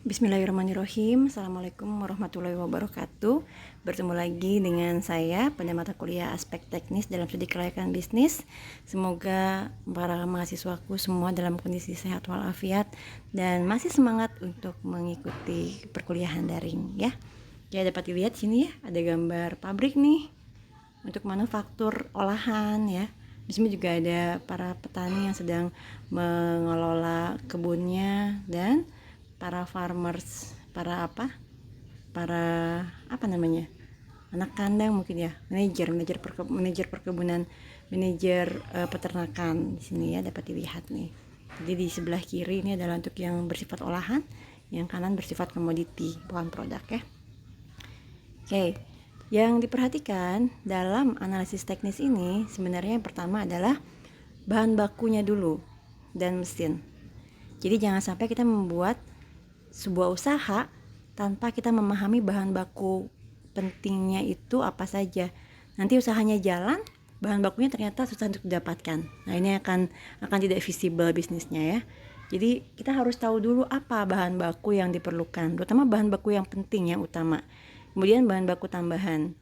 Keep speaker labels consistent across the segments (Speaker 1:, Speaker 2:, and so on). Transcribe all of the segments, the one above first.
Speaker 1: Bismillahirrahmanirrahim. Assalamualaikum warahmatullahi wabarakatuh. Bertemu lagi dengan saya pada mata kuliah aspek teknis dalam studi kelayakan bisnis. Semoga para mahasiswaku semua dalam kondisi sehat walafiat dan masih semangat untuk mengikuti perkuliahan daring ya. Ya, dapat dilihat sini ya, ada gambar pabrik nih untuk manufaktur olahan ya. Di sini juga ada para petani yang sedang mengelola kebunnya dan para farmers, para anak kandang mungkin ya, manajer perkebunan, manajer peternakan di sini ya, dapat dilihat nih. Jadi di sebelah kiri ini adalah untuk yang bersifat olahan, yang kanan bersifat komoditi, bukan produk ya. Oke, yang diperhatikan dalam analisis teknis ini sebenarnya yang pertama adalah bahan bakunya dulu dan mesin. Jadi jangan sampai kita membuat sebuah usaha tanpa kita memahami bahan baku pentingnya itu apa saja. Nanti usahanya jalan, bahan bakunya ternyata susah untuk didapatkan. Nah, ini akan tidak visible bisnisnya ya. Jadi kita harus tahu dulu apa bahan baku yang diperlukan, terutama bahan baku yang penting, yang utama. Kemudian bahan baku tambahan.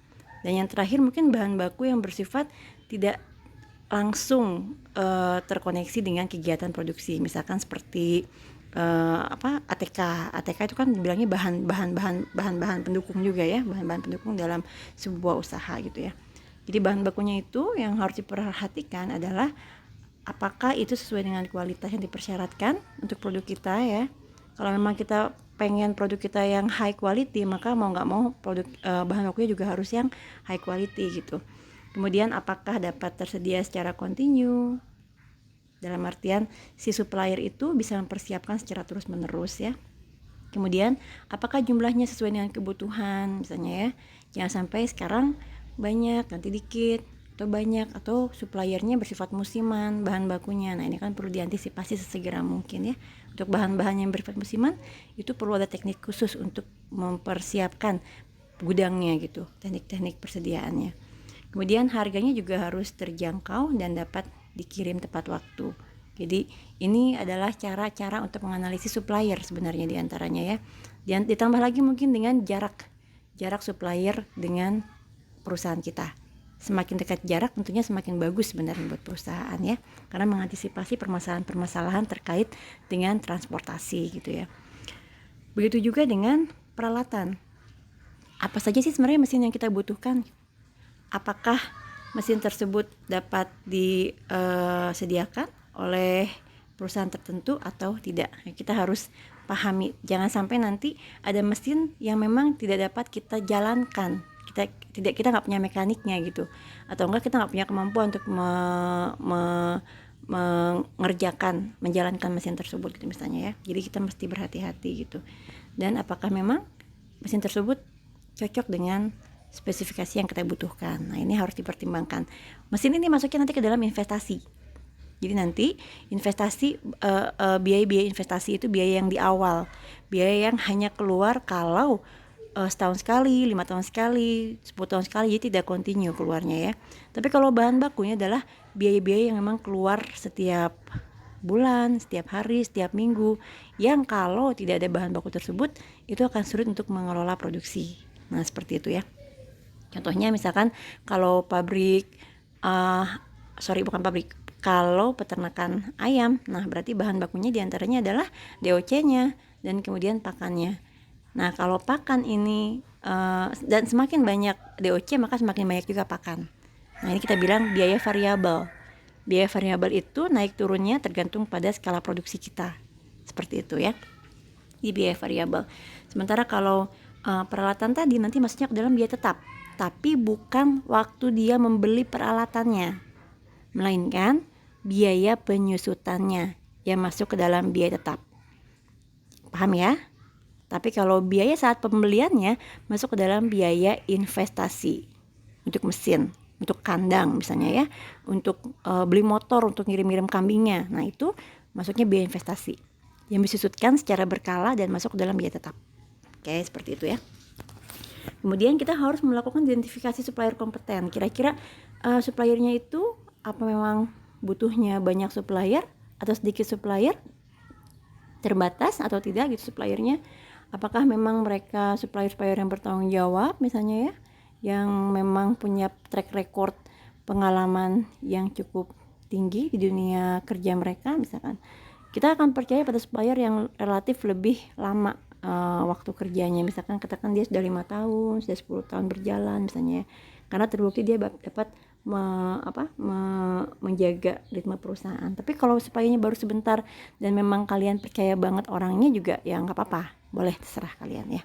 Speaker 1: Dan yang terakhir mungkin bahan baku yang bersifat tidak langsung terkoneksi dengan kegiatan produksi. Misalkan seperti ATK itu kan bilangnya bahan pendukung juga ya, bahan-bahan pendukung dalam sebuah usaha gitu ya. Jadi bahan bakunya itu yang harus diperhatikan adalah apakah itu sesuai dengan kualitas yang dipersyaratkan untuk produk kita ya. Kalau memang kita pengen produk kita yang high quality, maka mau nggak mau produk bahan bakunya juga harus yang high quality gitu. Kemudian apakah dapat tersedia secara kontinu, dalam artian si supplier itu bisa mempersiapkan secara terus-menerus ya. Kemudian apakah jumlahnya sesuai dengan kebutuhan misalnya ya. Jangan sampai sekarang banyak, nanti dikit, atau banyak, atau suppliernya bersifat musiman bahan bakunya. Nah, ini kan perlu diantisipasi sesegera mungkin ya. Untuk bahan-bahan yang bersifat musiman itu perlu ada teknik khusus untuk mempersiapkan gudangnya gitu, teknik-teknik persediaannya. Kemudian harganya juga harus terjangkau dan dapat dikirim tepat waktu. Jadi ini adalah cara-cara untuk menganalisis supplier sebenarnya diantaranya ya. Dan ditambah lagi mungkin dengan jarak supplier dengan perusahaan kita. Semakin dekat jarak tentunya semakin bagus sebenarnya buat perusahaan ya, karena mengantisipasi permasalahan-permasalahan terkait dengan transportasi gitu ya. Begitu juga dengan peralatan. Apa saja sih sebenarnya mesin yang kita butuhkan? Apakah mesin tersebut dapat disediakan oleh perusahaan tertentu atau tidak? Kita harus pahami, jangan sampai nanti ada mesin yang memang tidak dapat kita jalankan, kita nggak punya mekaniknya gitu, atau enggak kita nggak punya kemampuan untuk menjalankan mesin tersebut gitu misalnya ya. Jadi kita mesti berhati-hati gitu. Dan apakah memang mesin tersebut cocok dengan spesifikasi yang kita butuhkan. Nah, ini harus dipertimbangkan. Mesin ini masuknya nanti ke dalam investasi. Jadi nanti investasi, biaya investasi itu biaya yang di awal, biaya yang hanya keluar kalau setahun sekali, 5 tahun sekali, 10 tahun sekali, jadi tidak kontinu keluarnya ya. Tapi kalau bahan bakunya adalah biaya-biaya yang memang keluar setiap bulan, setiap hari, setiap minggu, yang kalau tidak ada bahan baku tersebut itu akan sulit untuk mengelola produksi. Nah, seperti itu ya. Contohnya misalkan kalau kalau peternakan ayam, nah berarti bahan bakunya diantaranya adalah DOC-nya dan kemudian pakannya. Nah, kalau pakan ini dan semakin banyak DOC maka semakin banyak juga pakan. Nah, ini kita bilang biaya variabel. Biaya variabel itu naik turunnya tergantung pada skala produksi kita. Seperti itu ya. Di biaya variabel. Sementara kalau peralatan tadi nanti masuknya ke dalam biaya tetap, tapi bukan waktu dia membeli peralatannya, melainkan biaya penyusutannya yang masuk ke dalam biaya tetap. Paham ya? Tapi kalau biaya saat pembeliannya masuk ke dalam biaya investasi untuk mesin, untuk kandang misalnya ya, untuk beli motor, untuk ngirim-ngirim kambingnya. Nah, itu masuknya biaya investasi yang disusutkan secara berkala dan masuk ke dalam biaya tetap. Oke, seperti itu ya. Kemudian kita harus melakukan identifikasi supplier kompeten. Kira-kira suppliernya itu apa memang butuhnya banyak supplier atau sedikit supplier? terbatas atau tidak gitu suppliernya. Apakah memang mereka supplier-supplier yang bertanggung jawab misalnya ya, yang memang punya track record pengalaman yang cukup tinggi di dunia kerja mereka misalkan. Kita akan percaya pada supplier yang relatif lebih lama waktu kerjanya, misalkan katakan dia sudah 5 tahun, sudah 10 tahun berjalan misalnya ya. Karena terbukti dia dapat menjaga ritme perusahaan. Tapi kalau suppliernya baru sebentar dan memang kalian percaya banget orangnya juga, ya nggak apa-apa, boleh terserah kalian ya,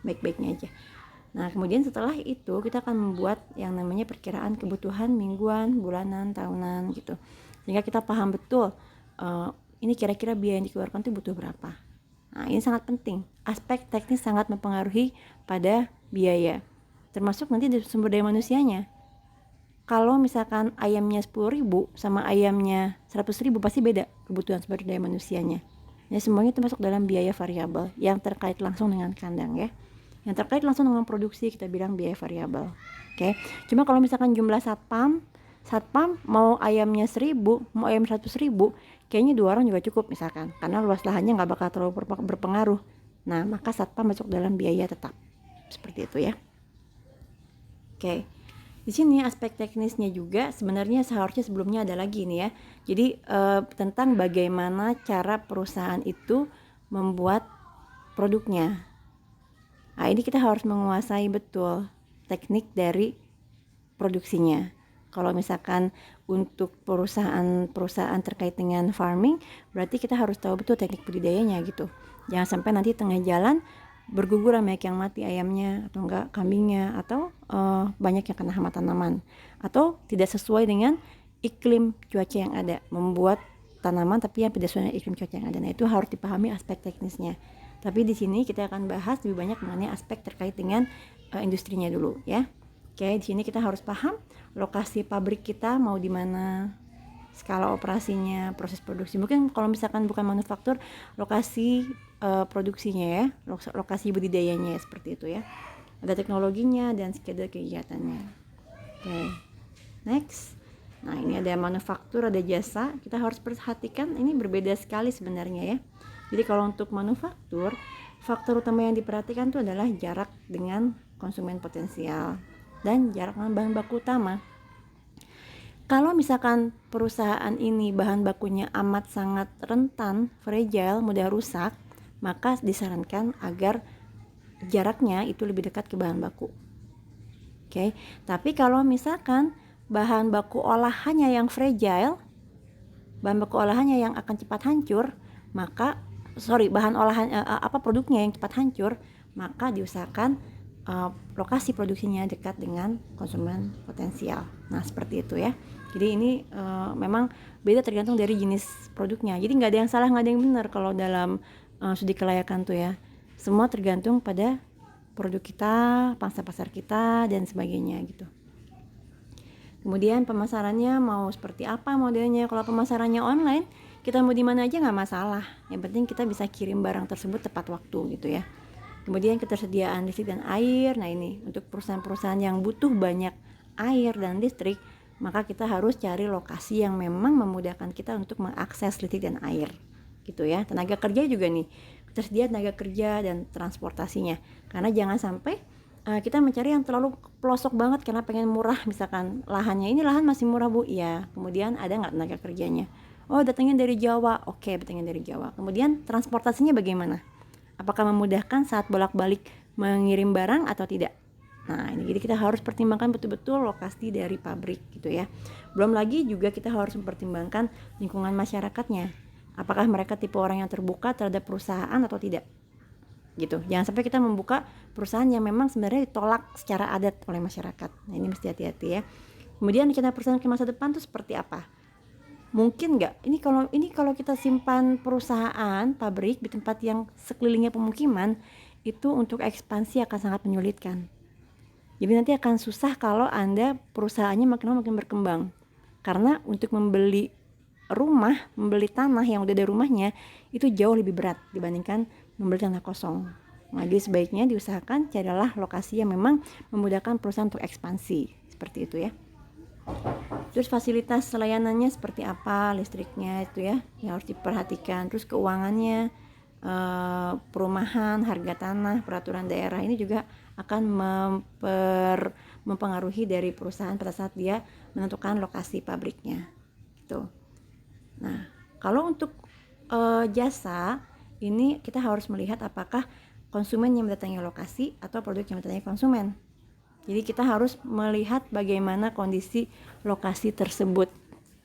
Speaker 1: baik-baiknya aja. Nah kemudian setelah itu kita akan membuat yang namanya perkiraan kebutuhan mingguan, bulanan, tahunan gitu, sehingga kita paham betul ini kira-kira biaya yang dikeluarkan itu butuh berapa. Nah ini sangat penting, aspek teknis sangat mempengaruhi pada biaya, termasuk nanti sumber daya manusianya. Kalau misalkan ayamnya 10.000 sama ayamnya 100.000 pasti beda kebutuhan sumber daya manusianya. Ya semuanya itu masuk dalam biaya variabel yang terkait langsung dengan kandang ya. Yang terkait langsung dengan produksi kita bilang biaya variabel. Oke. Cuma kalau misalkan jumlah satpam mau ayamnya 1.000, mau ayam 100.000, kayaknya 2 orang juga cukup misalkan. Karena luas lahannya nggak bakal terlalu berpengaruh. Nah maka satpam masuk dalam biaya tetap. Seperti itu ya. Oke. Di sini aspek teknisnya juga sebenarnya seharusnya sebelumnya ada lagi nih ya. Jadi tentang bagaimana cara perusahaan itu membuat produknya. Nah ini kita harus menguasai betul teknik dari produksinya. Kalau misalkan untuk perusahaan terkait dengan farming, berarti kita harus tahu betul teknik budidayanya gitu. Jangan sampai nanti tengah jalan berguguran banyak yang mati ayamnya atau enggak kambingnya, atau banyak yang kena hama tanaman, atau tidak sesuai dengan iklim cuaca yang ada, membuat tanaman tapi yang tidak sesuai dengan iklim cuaca yang ada. Nah itu harus dipahami aspek teknisnya. Tapi di sini kita akan bahas lebih banyak mengenai aspek terkait dengan industrinya dulu ya. Oke, di sini kita harus paham lokasi pabrik kita mau di mana, skala operasinya, proses produksi. Mungkin kalau misalkan bukan manufaktur, lokasi produksinya ya, lokasi budidayanya ya, seperti itu ya. Ada teknologinya dan schedule kegiatannya. Oke. Next. Nah, ini ada manufaktur, ada jasa. Kita harus perhatikan ini berbeda sekali sebenarnya ya. Jadi kalau untuk manufaktur, faktor utama yang diperhatikan itu adalah jarak dengan konsumen potensial dan jarak dengan bahan baku utama. Kalau misalkan perusahaan ini bahan bakunya amat sangat rentan, fragile, mudah rusak, maka disarankan agar jaraknya itu lebih dekat ke bahan baku. Oke, tapi kalau misalkan bahan baku olahannya yang fragile, bahan baku olahannya yang akan cepat hancur, maka produknya yang cepat hancur, maka diusahakan lokasi produksinya dekat dengan konsumen potensial. Nah seperti itu ya. Jadi ini memang beda tergantung dari jenis produknya. Jadi nggak ada yang salah, nggak ada yang benar kalau dalam studi kelayakan tuh ya. Semua tergantung pada produk kita, pangsa pasar kita dan sebagainya gitu. Kemudian pemasarannya mau seperti apa modelnya. Kalau pemasarannya online, kita mau di mana aja nggak masalah. Yang penting kita bisa kirim barang tersebut tepat waktu gitu ya. Kemudian ketersediaan listrik dan air. Nah ini untuk perusahaan-perusahaan yang butuh banyak air dan listrik, maka kita harus cari lokasi yang memang memudahkan kita untuk mengakses listrik dan air gitu ya. Tenaga kerja juga nih, ketersediaan tenaga kerja dan transportasinya. Karena jangan sampai kita mencari yang terlalu pelosok banget karena pengen murah, misalkan lahannya ini lahan masih murah bu, ya kemudian ada nggak tenaga kerjanya? Oh datangnya dari Jawa, oke datangnya dari Jawa. Kemudian transportasinya bagaimana? Apakah memudahkan saat bolak-balik mengirim barang atau tidak? Nah ini jadi kita harus pertimbangkan betul-betul lokasi dari pabrik gitu ya. Belum lagi juga kita harus mempertimbangkan lingkungan masyarakatnya. Apakah mereka tipe orang yang terbuka terhadap perusahaan atau tidak? Gitu. Jangan sampai kita membuka perusahaan yang memang sebenarnya ditolak secara adat oleh masyarakat. Nah ini mesti hati-hati ya. Kemudian rencana perusahaan ke masa depan itu seperti apa? Mungkin nggak? Ini kalau kita simpan perusahaan pabrik di tempat yang sekelilingnya pemukiman, itu untuk ekspansi akan sangat menyulitkan. Jadi nanti akan susah kalau Anda perusahaannya makin lama makin berkembang. Karena untuk membeli tanah yang udah ada rumahnya itu jauh lebih berat dibandingkan membeli tanah kosong. Nah, jadi sebaiknya diusahakan carilah lokasi yang memang memudahkan perusahaan untuk ekspansi, seperti itu ya. Terus fasilitas layanannya seperti apa, listriknya itu ya yang harus diperhatikan. Terus keuangannya, perumahan, harga tanah, peraturan daerah ini juga akan mempengaruhi dari perusahaan pada saat dia menentukan lokasi pabriknya gitu. Nah, kalau untuk jasa ini kita harus melihat apakah konsumen yang mendatangi lokasi atau produk yang mendatangi konsumen. Jadi kita harus melihat bagaimana kondisi lokasi tersebut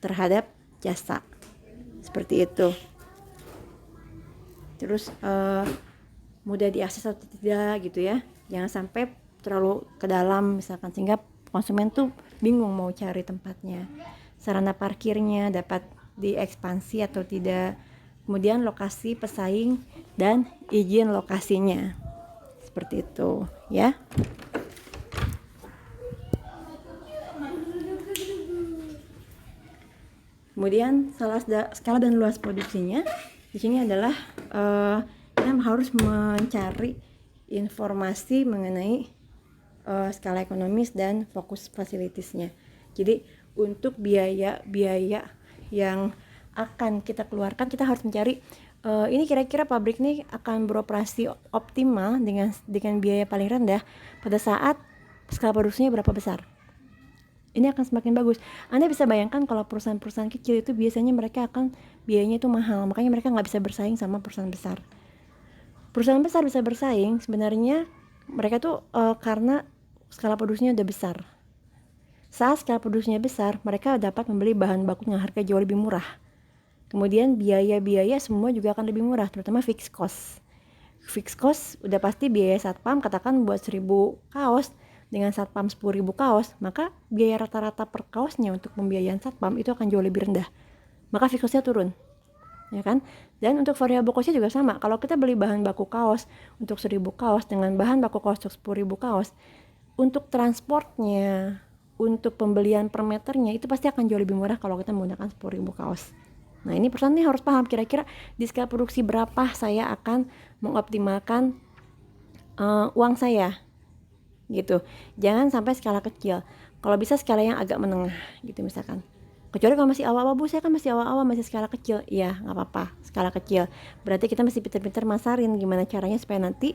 Speaker 1: terhadap jasa. Seperti itu. Terus mudah diakses atau tidak gitu ya. Jangan sampai terlalu ke dalam misalkan sehingga konsumen tuh bingung mau cari tempatnya. Sarana parkirnya dapat diekspansi atau tidak. Kemudian lokasi pesaing dan izin lokasinya. Seperti itu ya. Kemudian skala dan luas produksinya di sini adalah kita harus mencari informasi mengenai skala ekonomis dan fokus fasilitasnya. Jadi untuk biaya yang akan kita keluarkan, kita harus mencari ini kira-kira pabrik ini akan beroperasi optimal dengan biaya paling rendah pada saat skala produksinya berapa besar. Ini akan semakin bagus. Anda bisa bayangkan kalau perusahaan-perusahaan kecil itu biasanya mereka akan biayanya itu mahal, makanya mereka nggak bisa bersaing sama perusahaan besar. Perusahaan besar bisa bersaing sebenarnya mereka tuh karena skala produksinya udah besar. Saat skala produksinya besar, mereka dapat membeli bahan baku dengan harga jauh lebih murah. Kemudian biaya-biaya semua juga akan lebih murah, terutama fixed cost. Fixed cost udah pasti biaya satpam, katakan buat 1000 kaos dengan satpam 10.000 kaos, maka biaya rata-rata per kaosnya untuk pembiayaan satpam itu akan jauh lebih rendah. Maka fixed cost-nya turun. Ya kan? Dan untuk variable cost-nya juga sama. Kalau kita beli bahan baku kaos untuk 1000 kaos dengan bahan baku kaos untuk 10.000 kaos, untuk transportnya, untuk pembelian per meternya itu pasti akan jauh lebih murah kalau kita menggunakan 10.000 kaos. Nah, ini perusahaan ini harus paham kira-kira di skala produksi berapa saya akan mengoptimalkan uang saya. Gitu. Jangan sampai skala kecil. Kalau bisa skala yang agak menengah gitu misalkan. Kecuali kalau masih awal-awal, Bu, saya kan masih awal-awal masih skala kecil. Iya, nggak apa-apa, skala kecil. Berarti kita mesti pintar-pintar masarin gimana caranya supaya nanti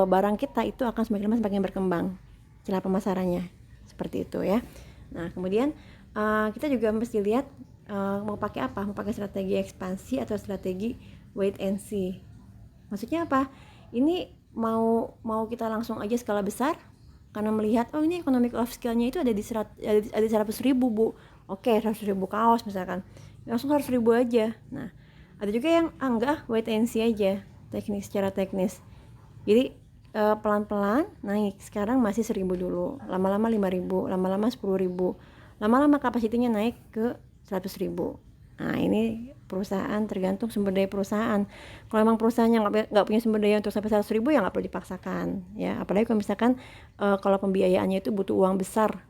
Speaker 1: barang kita itu akan semakin lama semakin berkembang. Cara pemasarannya. Seperti itu ya. Nah, kemudian kita juga mesti lihat mau pakai apa? Mau pakai strategi ekspansi atau strategi wait and see. Maksudnya apa? Ini mau kita langsung aja skala besar karena melihat ini economic of scale-nya itu ada di 100.000, Bu. Oke, 100.000 kaos misalkan. Langsung 100.000 aja. Nah, ada juga yang enggak, wait and see aja. Secara teknis. Jadi pelan-pelan naik. Sekarang masih 1.000 dulu. Lama-lama 5.000, lama-lama 10.000. Lama-lama kapasitinya naik ke 100.000. Nah, ini perusahaan tergantung sumber daya perusahaan. Kalau memang perusahaannya nggak punya sumber daya untuk sampai 100.000 ya nggak perlu dipaksakan ya. Apalagi kalau misalkan kalau pembiayaannya itu butuh uang besar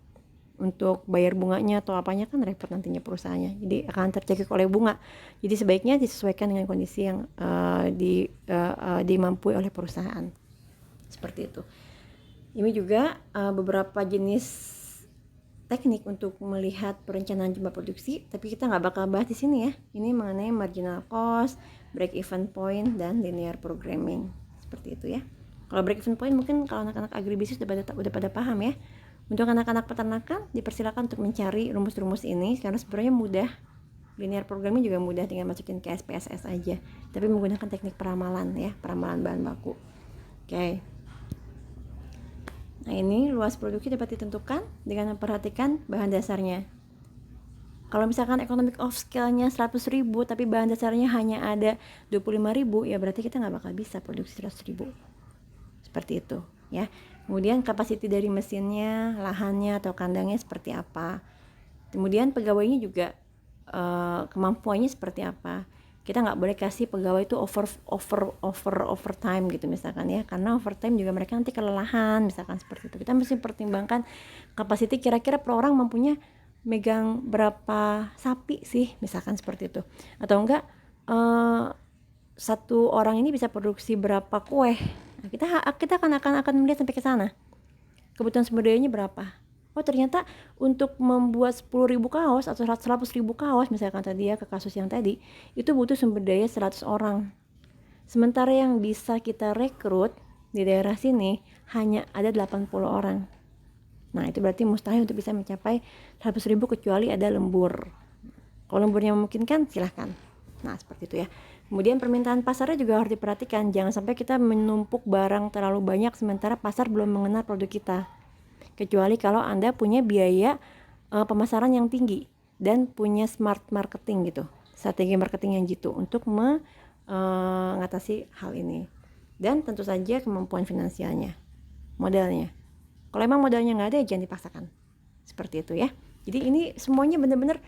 Speaker 1: untuk bayar bunganya atau apanya kan repot nantinya perusahaannya. Jadi akan tercekik oleh bunga. Jadi sebaiknya disesuaikan dengan kondisi yang dimampu oleh perusahaan. Seperti itu. Ini juga beberapa jenis teknik untuk melihat perencanaan jumlah produksi, tapi kita nggak bakal bahas di sini ya. Ini mengenai marginal cost, break even point, dan linear programming. Seperti itu ya. Kalau break even point mungkin kalau anak-anak agribisnis udah pada paham ya. Untuk anak-anak peternakan dipersilakan untuk mencari rumus-rumus ini karena sebenarnya mudah. Linear programming juga mudah, tinggal masukin ke SPSS aja. Tapi menggunakan teknik peramalan ya, peramalan bahan baku. Oke. Nah, ini luas produksi dapat ditentukan dengan memperhatikan bahan dasarnya. Kalau misalkan economic of scale-nya 100.000 tapi bahan dasarnya hanya ada 25.000, ya berarti kita nggak bakal bisa produksi 100.000. Seperti itu ya. Kemudian kapasiti dari mesinnya, lahannya atau kandangnya seperti apa. Kemudian pegawainya juga kemampuannya seperti apa. Kita nggak boleh kasih pegawai itu overtime gitu misalkan ya, karena overtime juga mereka nanti kelelahan misalkan seperti itu. Kita mesti pertimbangkan kapasiti kira-kira per orang mampunya megang berapa sapi sih misalkan seperti itu, atau enggak satu orang ini bisa produksi berapa kue. Nah, kita akan melihat sampai ke sana kebutuhan sumber dayanya berapa. oh ternyata untuk membuat 10.000 kaos atau 100.000 kaos misalkan tadi ya, ke kasus yang tadi, itu butuh sumber daya 100 orang. Sementara yang bisa kita rekrut di daerah sini hanya ada 80 orang. Nah itu berarti mustahil untuk bisa mencapai 100.000 kecuali ada lembur. Kalau lemburnya memungkinkan silahkan. Nah seperti itu ya. Kemudian permintaan pasarnya juga harus diperhatikan. Jangan sampai kita menumpuk barang terlalu banyak sementara pasar belum mengenal produk kita. Kecuali kalau Anda punya biaya pemasaran yang tinggi dan punya smart marketing gitu, strategi marketing yang jitu untuk mengatasi hal ini. Dan tentu saja kemampuan finansialnya, modalnya. Kalau emang modalnya nggak ada, jangan dipaksakan. Seperti itu ya. Jadi ini semuanya benar-benar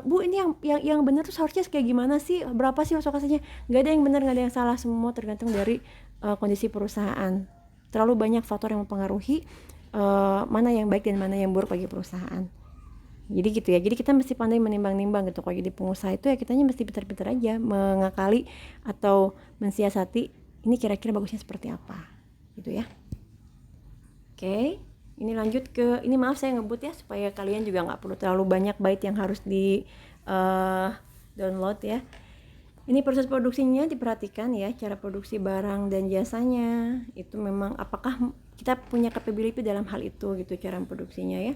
Speaker 1: Bu, ini yang benar tuh seharusnya kayak gimana sih? Berapa sih alokasinya? Nggak ada yang benar, nggak ada yang salah. Semua tergantung dari kondisi perusahaan. Terlalu banyak faktor yang mempengaruhi mana yang baik dan mana yang buruk bagi perusahaan. Jadi gitu ya. Jadi kita mesti pandai menimbang-nimbang gitu. Kalau jadi pengusaha itu ya kitanya mesti pintar-pintar aja mengakali atau mensiasati ini kira-kira bagusnya seperti apa. Gitu ya. Oke, ini lanjut ke, ini maaf saya ngebut ya supaya kalian juga nggak perlu terlalu banyak bait yang harus di download ya. Ini proses produksinya diperhatikan ya, cara produksi barang dan jasanya itu memang apakah kita punya capability dalam hal itu gitu, cara produksinya ya.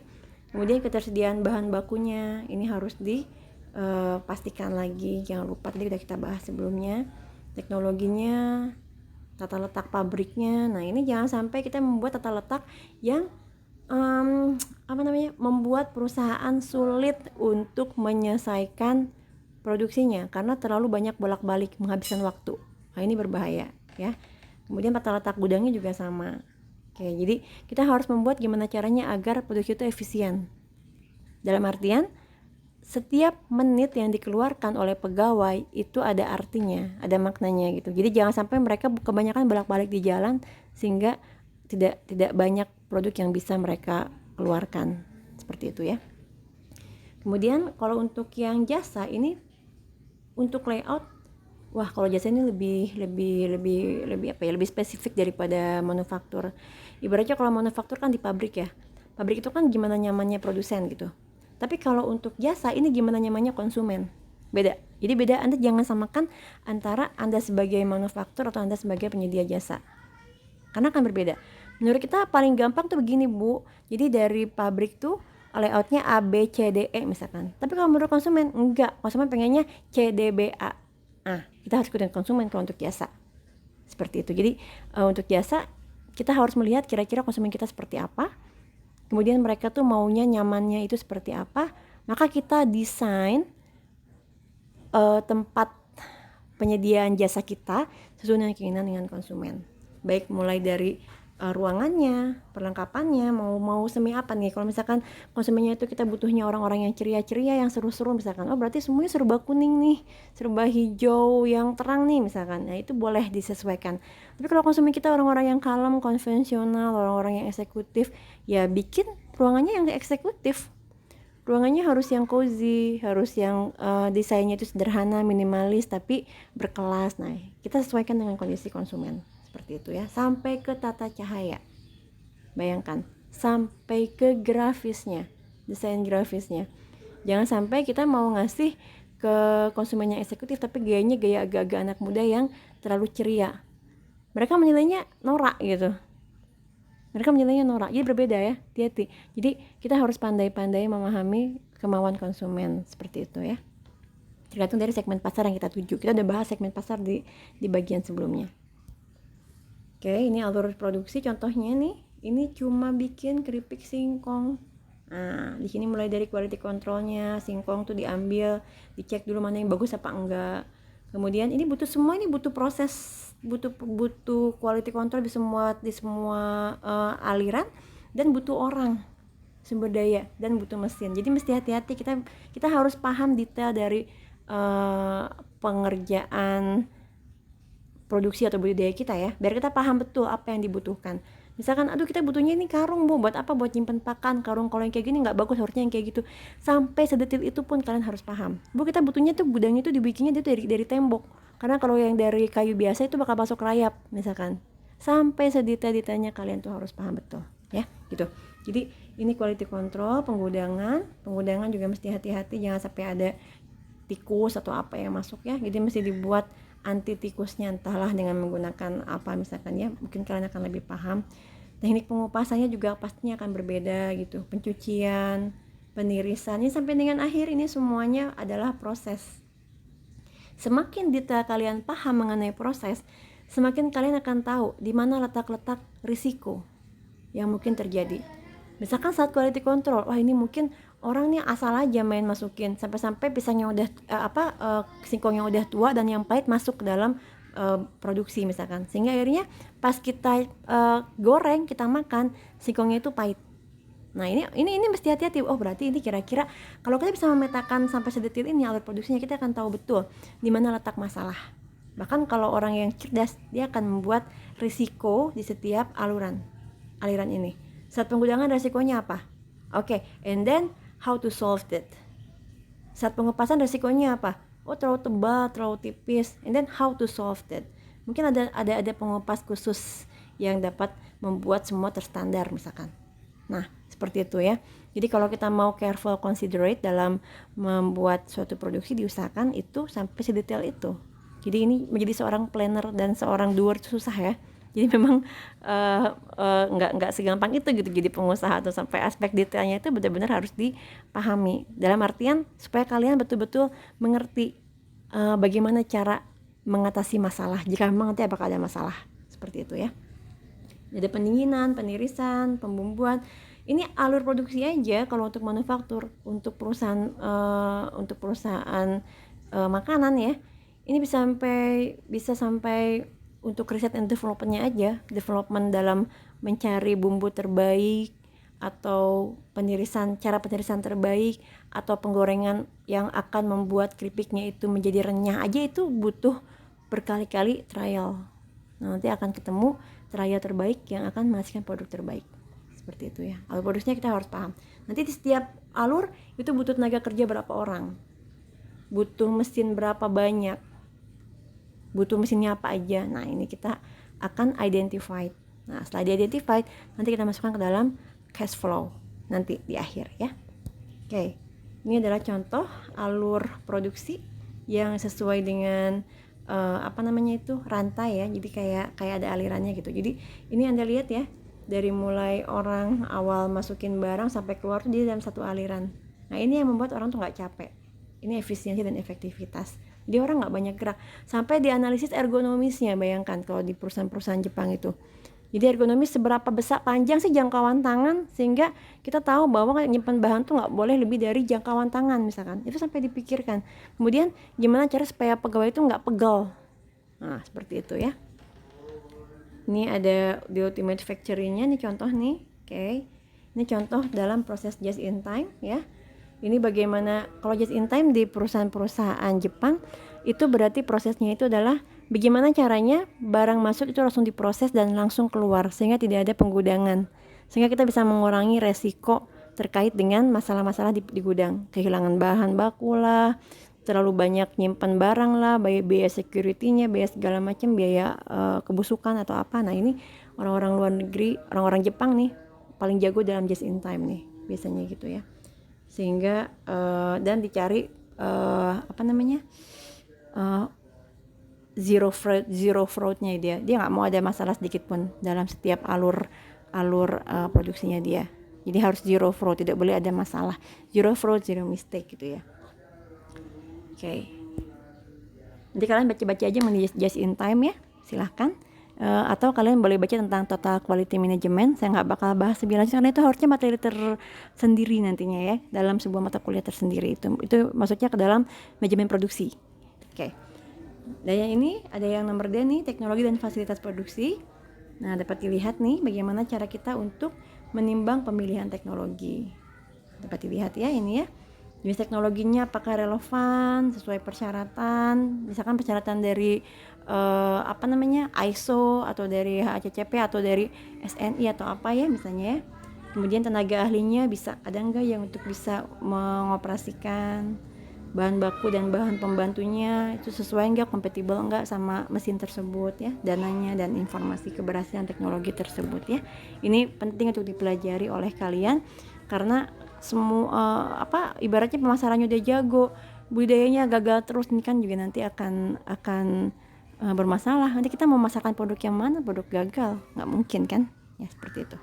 Speaker 1: Kemudian ketersediaan bahan bakunya ini harus dipastikan lagi, jangan lupa tadi udah kita bahas sebelumnya. Teknologinya, tata letak pabriknya. Nah ini jangan sampai kita membuat tata letak yang membuat perusahaan sulit untuk menyelesaikan produksinya karena terlalu banyak bolak-balik menghabiskan waktu. Nah ini berbahaya ya. Kemudian tata letak gudangnya juga sama. Oke, jadi kita harus membuat gimana caranya agar produksi itu efisien. Dalam artian setiap menit yang dikeluarkan oleh pegawai itu ada artinya, ada maknanya gitu. Jadi jangan sampai mereka kebanyakan bolak-balik di jalan sehingga tidak banyak produk yang bisa mereka keluarkan. Seperti itu ya. Kemudian kalau untuk yang jasa ini, untuk layout, wah kalau jasa ini lebih spesifik daripada manufaktur. Ibaratnya kalau manufaktur kan di pabrik ya. Pabrik itu kan gimana nyamannya produsen gitu. Tapi kalau untuk jasa ini gimana nyamannya konsumen. Beda. Jadi beda, Anda jangan samakan antara Anda sebagai manufaktur atau Anda sebagai penyedia jasa. Karena akan berbeda. Menurut kita paling gampang tuh begini Bu. Jadi dari pabrik tuh layoutnya A, B, C, D, E misalkan. Tapi kalau menurut konsumen enggak. Konsumen pengennya C, D, B, A. Nah, kita harus ikutin konsumen kalau untuk jasa. Seperti itu. Jadi untuk jasa kita harus melihat kira-kira konsumen kita seperti apa. Kemudian mereka tuh maunya nyamannya itu seperti apa. Maka kita desain tempat penyediaan jasa kita sesuai dengan keinginan dengan konsumen. Baik mulai dari ruangannya, perlengkapannya, mau semi apa nih. Kalau misalkan konsumennya itu kita butuhnya orang-orang yang ceria-ceria, yang seru-seru misalkan, oh berarti semuanya serba kuning nih, serba hijau yang terang nih misalkan. Nah itu boleh disesuaikan. Tapi kalau konsumen kita orang-orang yang kalem, konvensional, orang-orang yang eksekutif, ya bikin ruangannya yang eksekutif. Ruangannya harus yang cozy, harus yang desainnya itu sederhana, minimalis tapi berkelas. Nah kita sesuaikan dengan kondisi konsumen. Seperti itu ya, sampai ke tata cahaya. Bayangkan, sampai ke grafisnya, desain grafisnya. Jangan sampai kita mau ngasih ke konsumen yang eksekutif tapi gayanya gaya agak-agak anak muda yang terlalu ceria. Mereka menilainya norak gitu. Jadi berbeda ya, hati-hati. Jadi kita harus pandai-pandai memahami kemauan konsumen seperti itu ya. Tergantung dari segmen pasar yang kita tuju. Kita udah bahas segmen pasar di bagian sebelumnya. Oke, ini alur produksi contohnya nih. Ini cuma bikin keripik singkong. Nah, di sini mulai dari quality controlnya, singkong tuh diambil, dicek dulu mana yang bagus apa enggak. Kemudian ini butuh proses, butuh quality control di semua aliran, dan butuh orang, sumber daya, dan butuh mesin. Jadi mesti hati-hati, kita harus paham detail dari pengerjaan produksi atau budidaya kita ya, biar kita paham betul apa yang dibutuhkan. Misalkan, aduh kita butuhnya ini karung Bu, buat apa? Buat nyimpen pakan. Karung kalau yang kayak gini nggak bagus, harusnya yang kayak gitu. Sampai sedetil itu pun kalian harus paham. Bu, kita butuhnya tuh gudangnya tuh dibikinnya dia dari tembok. Karena kalau yang dari kayu biasa itu bakal masuk rayap misalkan. Sampai sedetail-detailnya kalian tuh harus paham betul ya, gitu. Jadi Ini quality control, penggudangan juga mesti hati-hati, jangan sampai ada tikus atau apa yang masuk ya. Jadi mesti dibuat anti tikusnya, entahlah dengan menggunakan apa misalkan ya, mungkin kalian akan lebih paham. Teknik pengupasannya juga pastinya akan berbeda gitu, pencucian, penirisannya sampai dengan akhir, ini semuanya adalah proses. Semakin detail kalian paham mengenai proses, semakin kalian akan tahu di mana letak-letak risiko yang mungkin terjadi. Misalkan saat quality control, wah ini mungkin orang nih asal aja main masukin, sampai-sampai pisangnya udah singkongnya udah tua dan yang pahit masuk ke dalam produksi misalkan, sehingga akhirnya pas kita goreng, kita makan, singkongnya itu pahit. Nah ini mesti hati-hati. Oh berarti ini kira-kira kalau kita bisa memetakan sampai sedetil ini alur produksinya, kita akan tahu betul di mana letak masalah. Bahkan kalau orang yang cerdas, dia akan membuat risiko di setiap aliran ini. Saat penggudangan risikonya apa? Oke, and then how to solve it. Saat pengupasan risikonya apa? Oh terlalu tebal, terlalu tipis, and then how to solve it. Mungkin ada pengupas khusus yang dapat membuat semua terstandar misalkan. Nah seperti itu ya. Jadi kalau kita mau careful, considerate dalam membuat suatu produksi, diusahakan itu sampai sedetail itu. Jadi ini menjadi seorang planner dan seorang doer itu susah ya. Jadi memang nggak segampang itu gitu jadi pengusaha, atau sampai aspek detailnya itu benar-benar harus dipahami. Dalam artian supaya kalian betul-betul mengerti bagaimana cara mengatasi masalah jika memang nanti apakah ada masalah, seperti itu ya. Ada pendinginan, penirisan, pembumbuan. Ini alur produksi aja kalau untuk manufaktur, untuk perusahaan makanan ya. Ini bisa sampai untuk riset and development-nya aja, development dalam mencari bumbu terbaik, atau cara penirisan terbaik, atau penggorengan yang akan membuat keripiknya itu menjadi renyah aja, itu butuh berkali-kali trial. Nah, nanti akan ketemu trial terbaik yang akan menghasilkan produk terbaik. Seperti itu ya. Alur produksinya kita harus paham. Nanti di setiap alur itu butuh tenaga kerja berapa orang, butuh mesin berapa banyak, butuh mesinnya apa aja. Nah ini kita akan identify. Nah setelah di-identify, nanti kita masukkan ke dalam cash flow nanti di akhir ya. Oke, ini adalah contoh alur produksi yang sesuai dengan rantai ya. Jadi kayak ada alirannya gitu. Jadi ini Anda lihat ya, dari mulai orang awal masukin barang sampai keluar tuh dia dalam satu aliran. Nah ini yang membuat orang tuh nggak capek. Ini efisiensi dan efektivitas. Jadi orang nggak banyak gerak. Sampai dianalisis ergonomisnya, bayangkan kalau di perusahaan-perusahaan Jepang itu. Jadi ergonomis seberapa besar panjang sih jangkauan tangan, sehingga kita tahu bahwa nyimpan bahan tuh nggak boleh lebih dari jangkauan tangan misalkan. Itu sampai dipikirkan. Kemudian gimana cara supaya pegawai itu nggak pegal. Nah seperti itu ya. Ini ada di ultimate factory-nya, nih contoh nih. Oke. Ini contoh dalam proses just in time ya. Ini bagaimana kalau just in time di perusahaan-perusahaan Jepang itu berarti prosesnya itu adalah bagaimana caranya barang masuk itu langsung diproses dan langsung keluar, sehingga tidak ada penggudangan, sehingga kita bisa mengurangi resiko terkait dengan masalah-masalah di gudang, kehilangan bahan baku lah, terlalu banyak nyimpan barang lah, biaya security-nya, biaya segala macam, biaya kebusukan atau apa. Nah ini orang-orang luar negeri, orang-orang Jepang nih paling jago dalam just in time nih biasanya gitu ya. Sehingga dan dicari zero fraud-nya dia nggak mau ada masalah sedikit pun dalam setiap alur produksinya dia. Jadi harus zero fraud, tidak boleh ada masalah, zero fraud, zero mistake gitu ya. Oke. Nanti kalian baca-baca aja mengenai just in time ya, silahkan. Atau kalian boleh baca tentang total quality management. Saya nggak bakal bahas lebih lanjut karena itu harusnya materi tersendiri nantinya ya, dalam sebuah mata kuliah tersendiri. Itu maksudnya ke dalam manajemen produksi. Oke. Dan yang ini ada yang nomor D nih, teknologi dan fasilitas produksi. Nah dapat dilihat nih bagaimana cara kita untuk menimbang pemilihan teknologi. Dapat dilihat ya ini ya. Jenis teknologinya apakah relevan sesuai persyaratan, misalkan persyaratan dari ISO atau dari HACCP atau dari SNI atau apa ya misalnya ya. Kemudian tenaga ahlinya ada enggak yang untuk bisa mengoperasikan. bahan baku dan bahan pembantunya itu sesuai nggak, kompatibel nggak sama mesin tersebut ya, dananya dan informasi keberhasilan teknologi tersebut ya. Ini penting untuk dipelajari oleh kalian karena semua ibaratnya pemasarannya udah jago, budidayanya gagal terus, ini kan juga nanti akan bermasalah. Nanti kita mau masarkan produk yang mana, produk gagal, nggak mungkin kan ya, seperti itu.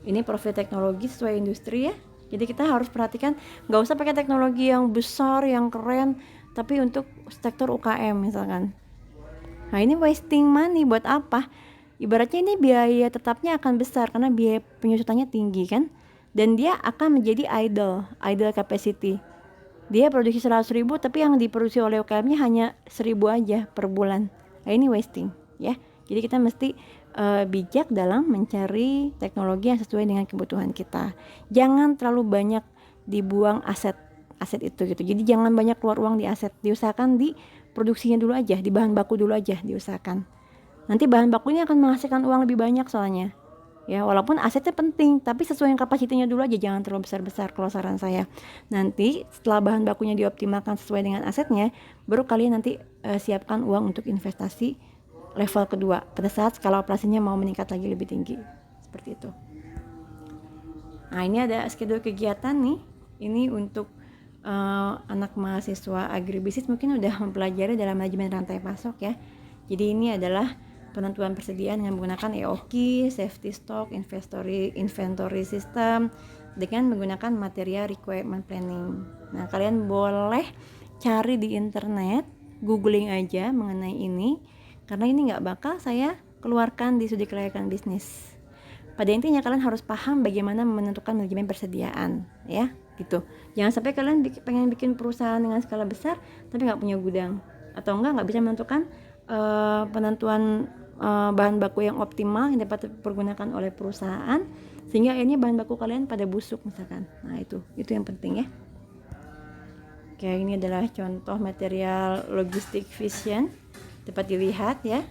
Speaker 1: Ini profil teknologi sesuai industri ya. Jadi kita harus perhatikan, nggak usah pakai teknologi yang besar, yang keren, tapi untuk sektor UKM misalkan. Nah ini wasting money buat apa? Ibaratnya ini biaya tetapnya akan besar karena biaya penyusutannya tinggi kan, dan dia akan menjadi idle capacity. Dia produksi 100.000 tapi yang diproduksi oleh UKM-nya hanya 1.000 aja per bulan. Nah ini wasting ya. Jadi kita mesti bijak dalam mencari teknologi yang sesuai dengan kebutuhan kita. Jangan terlalu banyak dibuang aset itu gitu. Jadi jangan banyak keluar uang di aset. Diusahakan di produksinya dulu aja, di bahan baku dulu aja diusahakan. Nanti bahan bakunya akan menghasilkan uang lebih banyak soalnya. Ya, walaupun asetnya penting, tapi sesuai kapasitinya dulu aja, jangan terlalu besar-besar kalau saran saya. Nanti setelah bahan bakunya dioptimalkan sesuai dengan asetnya, baru kalian nanti siapkan uang untuk investasi level kedua pada saat skala operasinya mau meningkat lagi lebih tinggi, seperti itu. Nah ini ada schedule kegiatan nih, ini untuk anak mahasiswa agribisnis mungkin udah mempelajari dalam manajemen rantai pasok ya. Jadi ini adalah penentuan persediaan dengan menggunakan EOQ, safety stock, inventory system dengan menggunakan material requirement planning. Nah kalian boleh cari di internet, googling aja mengenai ini, karena ini nggak bakal saya keluarkan di studi kelayakan bisnis. Pada intinya kalian harus paham bagaimana menentukan manajemen persediaan ya gitu. Jangan sampai kalian pengen bikin perusahaan dengan skala besar tapi nggak punya gudang, atau nggak bisa menentukan penentuan bahan baku yang optimal yang dapat dipergunakan oleh perusahaan, sehingga akhirnya bahan baku kalian pada busuk misalkan. Nah itu yang penting ya. Oke, ini adalah contoh material logistik vision, dapat dilihat ya,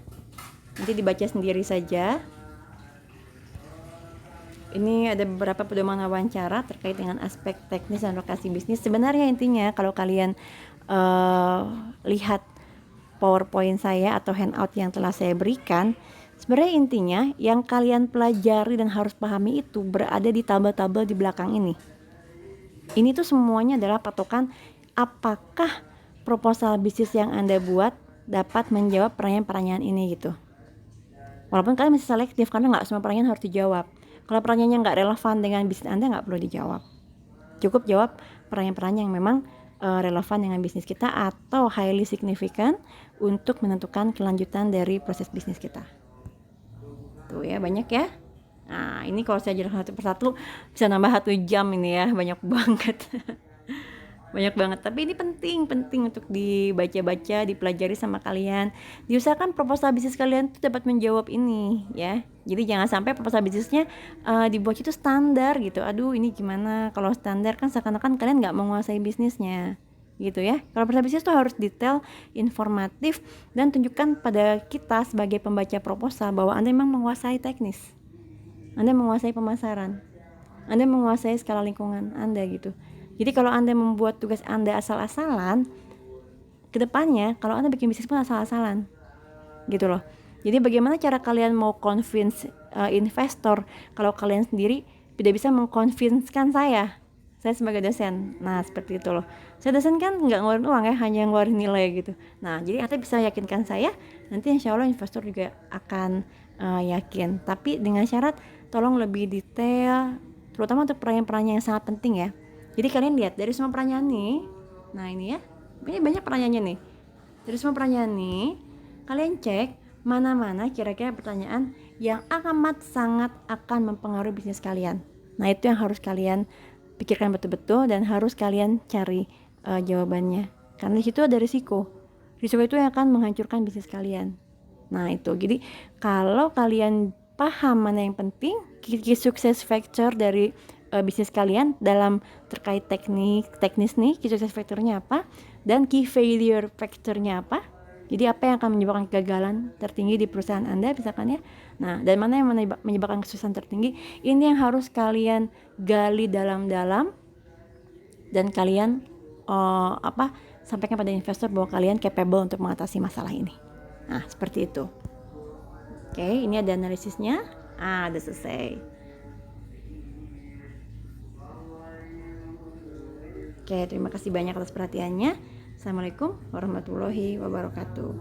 Speaker 1: nanti dibaca sendiri saja. Ini ada beberapa pedoman wawancara terkait dengan aspek teknis dan lokasi bisnis. Sebenarnya intinya kalau kalian lihat PowerPoint saya atau handout yang telah saya berikan, sebenarnya intinya yang kalian pelajari dan harus pahami itu berada di tabel-tabel di belakang ini. Ini tuh semuanya adalah patokan apakah proposal bisnis yang Anda buat dapat menjawab pertanyaan-pertanyaan ini gitu. Walaupun kalian masih selektif karena nggak semua pertanyaan harus dijawab. Kalau pertanyaannya nggak relevan dengan bisnis Anda, nggak perlu dijawab. Cukup jawab pertanyaan-pertanyaan yang memang relevan dengan bisnis kita atau highly significant untuk menentukan kelanjutan dari proses bisnis kita. Tuh ya, banyak ya. Nah ini kalau saya jelaskan satu persatu bisa nambah 1 jam ini ya, banyak banget. Banyak banget, tapi ini penting untuk dibaca-baca, dipelajari sama kalian. Diusahakan proposal bisnis kalian tuh dapat menjawab ini ya. Jadi jangan sampai proposal bisnisnya dibuat itu standar gitu. Aduh ini gimana, kalau standar kan seakan-akan kalian nggak menguasai bisnisnya gitu ya. Kalau proposal bisnis tuh harus detail, informatif, dan tunjukkan pada kita sebagai pembaca proposal bahwa Anda memang menguasai teknis, Anda menguasai pemasaran, Anda menguasai skala lingkungan Anda gitu. Jadi kalau Anda membuat tugas Anda asal-asalan, kedepannya kalau Anda bikin bisnis pun asal-asalan gitu loh. Jadi bagaimana cara kalian mau convince investor kalau kalian sendiri tidak bisa mengconvincekan saya sebagai dosen. Nah seperti itu loh. Saya dosen kan nggak ngeluarin uang ya, hanya ngeluarin nilai gitu. Nah jadi Anda bisa yakinkan saya, nanti insya Allah investor juga akan yakin. Tapi dengan syarat tolong lebih detail, terutama untuk pertanyaan-pertanyaan yang sangat penting ya. Jadi kalian lihat dari semua pertanyaan nih, nah ini ya, ini banyak pertanyaannya nih. Dari semua pertanyaan nih, kalian cek mana-mana kira-kira pertanyaan yang amat sangat akan mempengaruhi bisnis kalian. Nah itu yang harus kalian pikirkan betul-betul dan harus kalian cari jawabannya. Karena di situ ada risiko. Risiko itu yang akan menghancurkan bisnis kalian. Nah itu, jadi kalau kalian paham mana yang penting, key success factor dari bisnis kalian dalam terkait teknis nih, key success factornya apa dan key failure factornya apa, jadi apa yang akan menyebabkan kegagalan tertinggi di perusahaan Anda misalkan ya. Nah dan mana yang menyebabkan kesusahan tertinggi, ini yang harus kalian gali dalam-dalam dan kalian sampaikan pada investor bahwa kalian capable untuk mengatasi masalah ini. Nah, seperti itu. Oke, ini ada analisisnya. Udah selesai. Oke, terima kasih banyak atas perhatiannya. Assalamualaikum warahmatullahi wabarakatuh.